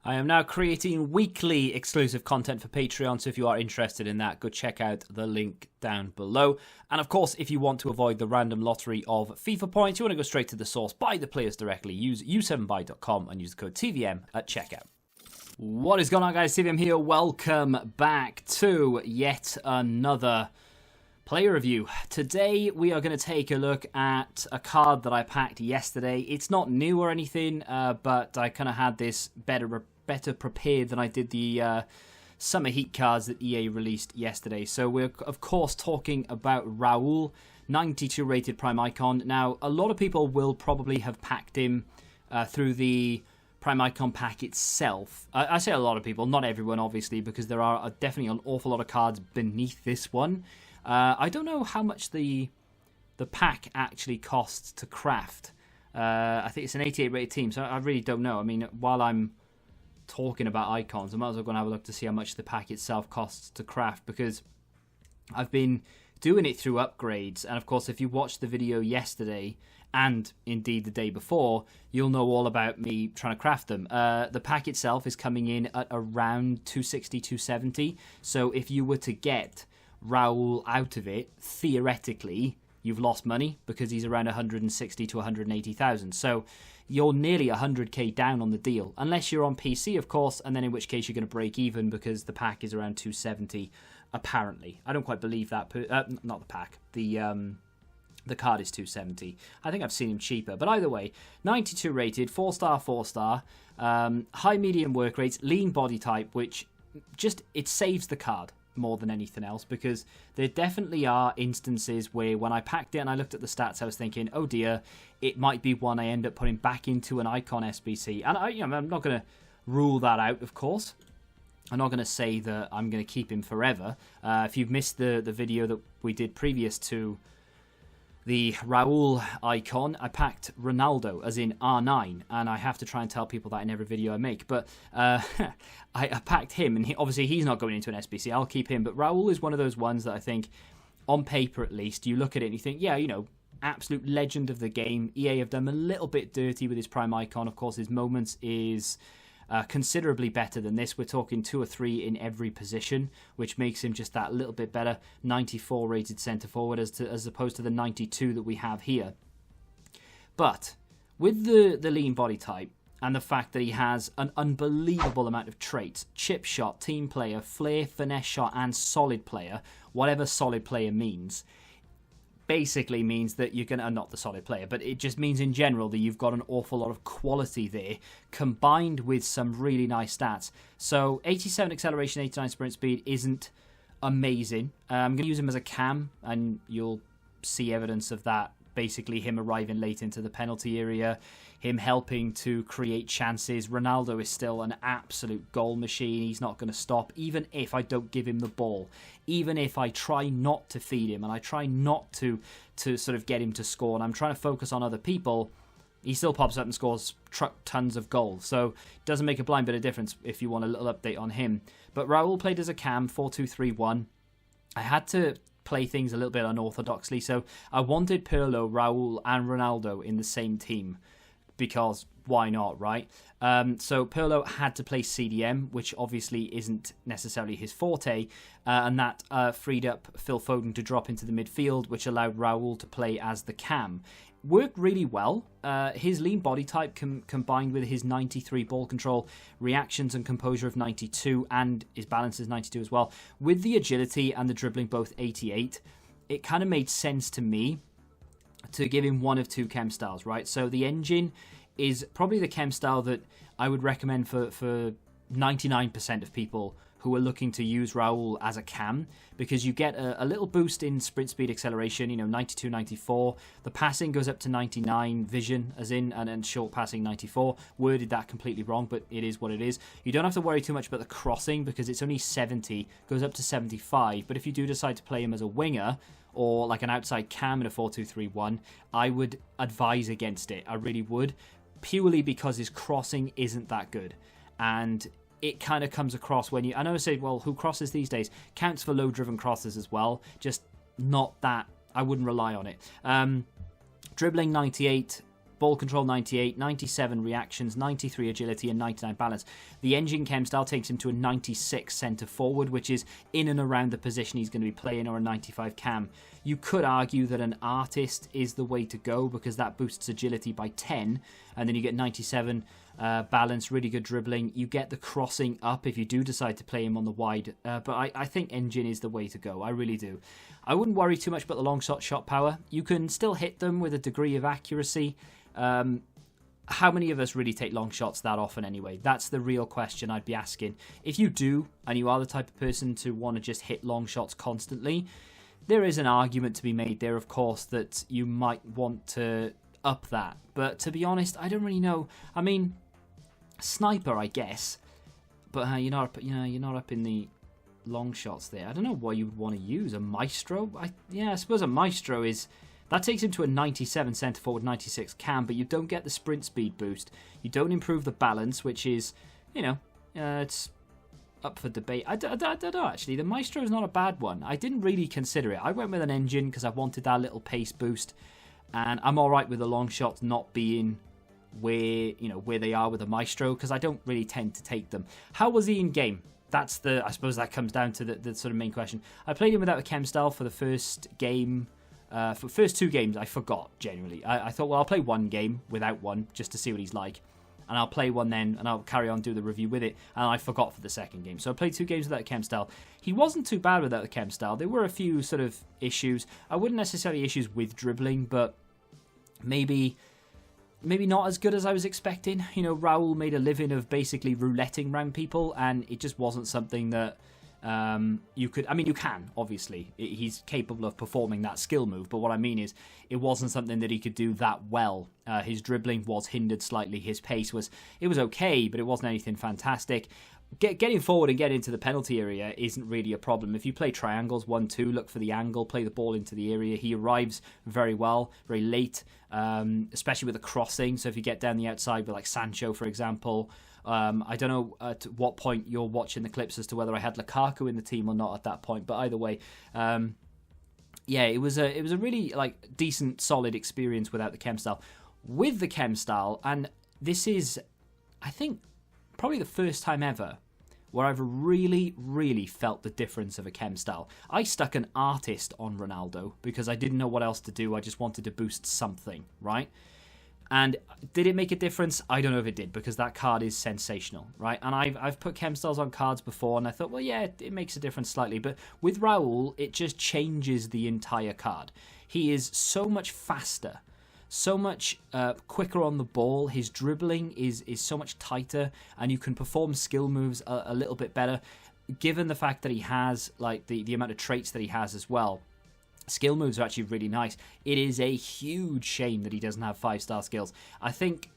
I am now creating weekly exclusive content for Patreon, so if you are interested in that, go check out the link down below. And of course, if you want to avoid the random lottery of FIFA points, you want to go straight to the source, buy the players directly, use u7buy.com and use the code TVM at checkout. What is going on, guys? TVM here. Welcome back to yet another player review. Today we are going to take a look at a card that I packed yesterday. It's not new or anything, but I kind of had this better prepared than I did the Summer Heat cards that EA released yesterday. So we're of course talking about Raul, 92 rated Prime Icon. Now a lot of people will probably have packed him through the Prime Icon pack itself. I say a lot of people, not everyone obviously, because there are definitely an awful lot of cards beneath this one. I don't know how much the pack actually costs to craft. I think it's an 88 rated team, so I really don't know. I mean, while I'm talking about icons, I might as well go and have a look to see how much the pack itself costs to craft, because I've been doing it through upgrades, and of course if you watched the video yesterday and indeed the day before, you'll know all about me trying to craft them. The pack itself is coming in at around 260, 270, so if you were to get Raul out of it, theoretically you've lost money, because he's around 160 to 180,000. So you're nearly 100k down on the deal, unless you're on PC, of course, and then in which case you're going to break even because the pack is around 270, apparently. I don't quite believe that. Not the pack. The card is 270. I think I've seen him cheaper. But either way, 92 rated, 4-star, 4-star, high medium work rates, lean body type, which just, it saves the card more than anything else, because there definitely are instances where when I packed it and I looked at the stats, I was thinking, oh dear, it might be one I end up putting back into an icon SBC. And I'm not going to rule that out, of course. I'm not going to say that I'm going to keep him forever. If you've missed the video that we did previous to the Raul icon, I packed Ronaldo, as in R9, and I have to try and tell people that in every video I make, but I packed him, and obviously he's not going into an SBC, I'll keep him, but Raul is one of those ones that I think, on paper at least, you look at it and you think, yeah, you know, absolute legend of the game. EA have done a little bit dirty with his Prime Icon. Of course, his moments is considerably better than this. We're talking 2 or 3 in every position, which makes him just that little bit better. 94 rated centre forward as opposed to the 92 that we have here. But with the lean body type and the fact that he has an unbelievable amount of traits, chip shot, team player, flair, finesse shot, and solid player, whatever solid player means, basically means that you're going to, not the solid player, but it just means in general that you've got an awful lot of quality there, combined with some really nice stats. So 87 acceleration, 89 sprint speed isn't amazing. I'm going to use him as a cam, and you'll see evidence of that. Basically him arriving late into the penalty area, him helping to create chances. Ronaldo is still an absolute goal machine. He's not going to stop, even if I don't give him the ball. Even if I try not to feed him and I try not to sort of get him to score, and I'm trying to focus on other people, he still pops up and scores tons of goals. So it doesn't make a blind bit of difference if you want a little update on him. But Raul played as a cam, 4-2-3-1. I had to play things a little bit unorthodoxly, so I wanted Pirlo, Raul and Ronaldo in the same team, because why not, right? So Pirlo had to play CDM, which obviously isn't necessarily his forte, and that freed up Phil Foden to drop into the midfield, which allowed Raul to play as the cam. Worked really well. His lean body type combined with his 93 ball control, reactions and composure of 92, and his balance is 92 as well, with the agility and the dribbling both 88, it kind of made sense to me to give him one of 2 Chem Styles, right? So the engine is probably the Chem Style that I would recommend for 99% of people who are looking to use Raul as a cam, because you get a little boost in sprint speed, acceleration, 92, 94. The passing goes up to 99, vision as in, and short passing 94. Worded that completely wrong, but it is what it is. You don't have to worry too much about the crossing, because it's only 70, goes up to 75. But if you do decide to play him as a winger, or like an outside cam in a 4-2-3-1, I would advise against it. I really would, purely because his crossing isn't that good. And it kind of comes across when you... I know I say, well, who crosses these days? Counts for low-driven crosses as well. Just not that... I wouldn't rely on it. Dribbling 98, ball control 98, 97 reactions, 93 agility, and 99 balance. The engine Chem Style takes him to a 96 centre forward, which is in and around the position he's going to be playing, or a 95 cam. You could argue that an artist is the way to go because that boosts agility by 10, and then you get 97 balance, really good dribbling. You get the crossing up if you do decide to play him on the wide, but I think engine is the way to go. I really do. I wouldn't worry too much about the long shot power. You can still hit them with a degree of accuracy. How many of us really take long shots that often anyway? That's the real question I'd be asking. If you do, and you are the type of person to want to just hit long shots constantly, there is an argument to be made there, of course, that you might want to up that. But to be honest, I don't really know. I mean, sniper, I guess, but you're not up in the long shots there. I don't know what you would want to use. A maestro? I suppose a maestro is... That takes him to a 97 centre forward, 96 cam, but you don't get the sprint speed boost. You don't improve the balance, which is, it's up for debate. I don't know, actually. The maestro is not a bad one. I didn't really consider it. I went with an engine because I wanted that little pace boost, and I'm all right with the long shots not being where they are with a maestro because I don't really tend to take them. How was he in game? I suppose that comes down to the sort of main question. I played him without a Chem Style for the first game. For the first 2 games, I forgot, genuinely. I thought, well, I'll play 1 game without one just to see what he's like. And I'll play one then, and I'll carry on, do the review with it. And I forgot for the second game. So I played 2 games without a Chem Style. He wasn't too bad without the Chem Style. There were a few sort of issues. I wouldn't necessarily issues with dribbling, but maybe not as good as I was expecting. Raul made a living of basically rouletting around people, and it just wasn't something that you can, obviously. He's capable of performing that skill move, but what I mean is it wasn't something that he could do that well. His dribbling was hindered slightly. His pace was okay, but it wasn't anything fantastic. Getting forward and getting into the penalty area isn't really a problem. If you play triangles, 1-2, look for the angle, play the ball into the area. He arrives very well, very late, especially with the crossing. So if you get down the outside with like Sancho, for example, I don't know at what point you're watching the clips as to whether I had Lukaku in the team or not at that point, but either way, it was a really decent, solid experience without the Chem Style. With the Chem Style, and this is, I think, probably the first time ever where I've really, really felt the difference of a Chem Style. I stuck an artist on Ronaldo because I didn't know what else to do. I just wanted to boost something, right? And did it make a difference? I don't know if it did, because that card is sensational, right? And I've put Chem Styles on cards before, and I thought, well, yeah, it makes a difference slightly. But with Raul, it just changes the entire card. He is so much faster, so much quicker on the ball. His dribbling is so much tighter, and you can perform skill moves a little bit better, given the fact that he has the amount of traits that he has as well. Skill moves are actually really nice. It is a huge shame that he doesn't have 5-star skills. I think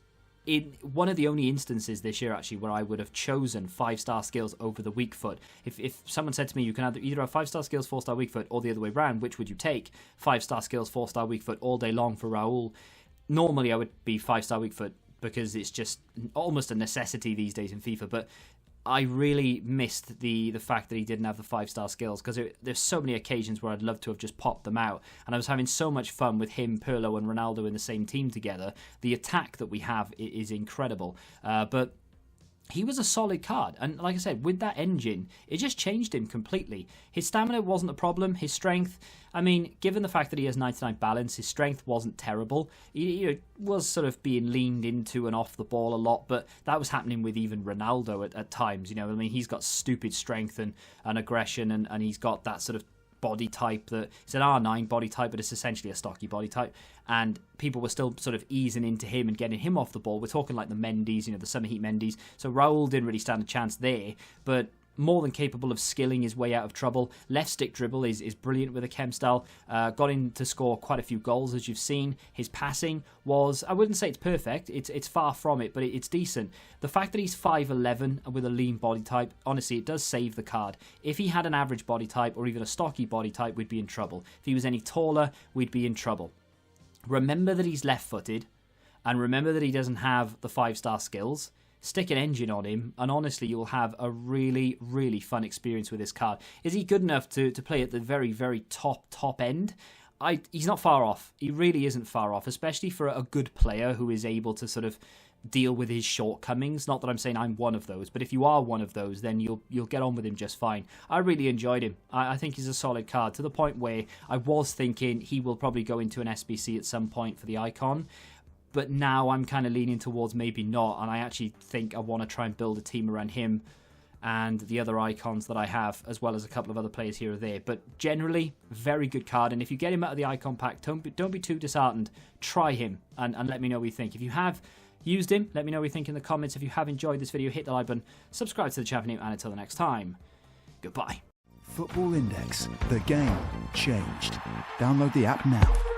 in one of the only instances this year actually where I would have chosen 5-star skills over the weak foot. If someone said to me, you can either have 5-star skills, 4-star weak foot, or the other way around, which would you take? 5-star skills, 4-star weak foot all day long for Raul. Normally I would be 5-star weak foot because it's just almost a necessity these days in FIFA, but I really missed the fact that he didn't have the 5-star skills, because there's so many occasions where I'd love to have just popped them out, and I was having so much fun with him, Pirlo and Ronaldo in the same team together. The attack that we have is incredible, but he was a solid card, and like I said, with that engine, it just changed him completely. His stamina wasn't a problem. His strength, I mean, given the fact that he has 99 balance, his strength wasn't terrible. He was sort of being leaned into and off the ball a lot, but that was happening with even Ronaldo at times. I mean, he's got stupid strength and aggression, and he's got that sort of body type that it's an R9 body type, but it's essentially a stocky body type, and people were still sort of easing into him and getting him off the ball. We're talking like the Mendy's, the Summer Heat Mendy's. So Raul didn't really stand a chance there, but more than capable of skilling his way out of trouble. Left stick dribble is brilliant with a Chem Style. Got him to score quite a few goals, as you've seen. His passing was, I wouldn't say it's perfect, it's far from it, but it's decent. The fact that he's 5'11" with a lean body type, honestly, it does save the card. If he had an average body type or even a stocky body type, we'd be in trouble. If he was any taller, we'd be in trouble. Remember that he's left-footed, and remember that he doesn't have the 5-star skills. Stick an engine on him, and honestly, you'll have a really, really fun experience with this card. Is he good enough to play at the very, very top end? he's not far off. He really isn't far off, especially for a good player who is able to sort of deal with his shortcomings. Not that I'm saying I'm one of those, but if you are one of those, then you'll get on with him just fine. I really enjoyed him. I think he's a solid card, to the point where I was thinking he will probably go into an SBC at some point for the icon, but now I'm kind of leaning towards maybe not, and I actually think I want to try and build a team around him and the other icons that I have, as well as a couple of other players here or there. But generally, very good card, and if you get him out of the icon pack, don't be too disheartened. Try him and let me know what you think. If you have used him, let me know what you think in the comments. If you have enjoyed this video, hit the like button, subscribe to the channel, and until the next time, goodbye. Football Index. The game changed. Download the app now.